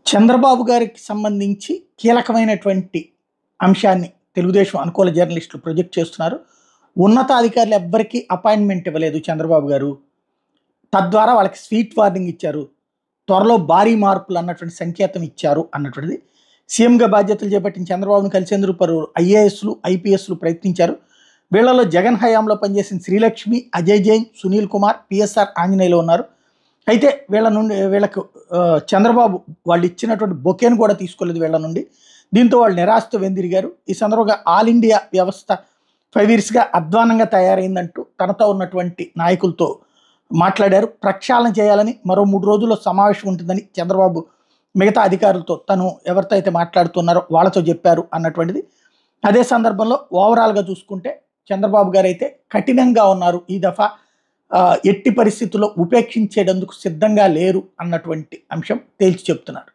చంద్రబాబు గారికి సంబంధించి కీలకమైనటువంటి అంశాన్ని తెలుగుదేశం అనుకూల జర్నలిస్టులు ప్రొజెక్ట్ చేస్తున్నారు. ఉన్నతాధికారులు ఎవ్వరికీ అపాయింట్మెంట్ ఇవ్వలేదు చంద్రబాబు గారు. తద్వారా వాళ్ళకి స్వీట్ వార్నింగ్ ఇచ్చారు. త్వరలో భారీ మార్పులు అన్నటువంటి సంకేతం ఇచ్చారు అన్నటువంటిది. సీఎంగా బాధ్యతలు చేపట్టిన చంద్రబాబును కలిసేందుకు పలువురు ఐఏఎస్లు, ఐపీఎస్లు ప్రయత్నించారు. వీళ్లలో జగన్ హయాంలో పనిచేసిన శ్రీలక్ష్మి, అజయ్ జైన్, సునీల్ కుమార్, పిఎస్ఆర్ ఆంజనేయులు ఉన్నారు. అయితే వీళ్ళకు చంద్రబాబు వాళ్ళు ఇచ్చినటువంటి బొకేను కూడా తీసుకోలేదు వీళ్ళ నుండి. దీంతో వాళ్ళు నిరాశతో వెందిరిగారు. ఈ సందర్భంగా ఆల్ ఇండియా వ్యవస్థ 5 yearsగా అధ్వానంగా తయారైందంటూ తనతో ఉన్నటువంటి నాయకులతో మాట్లాడారు. ప్రక్షాళన చేయాలని మరో 3 రోజుల్లో సమావేశం ఉంటుందని చంద్రబాబు మిగతా అధికారులతో తను ఎవరితో అయితే మాట్లాడుతున్నారో వాళ్ళతో చెప్పారు అన్నటువంటిది. అదే సందర్భంలో ఓవరాల్గా చూసుకుంటే చంద్రబాబు గారు అయితే కఠినంగా ఉన్నారు. ఈ దఫా ఎట్టి పరిస్థితుల్లో ఉపేక్షించేటందుకు సిద్ధంగా లేరు అన్నటువంటి అంశం తేల్చి చెప్తున్నారు.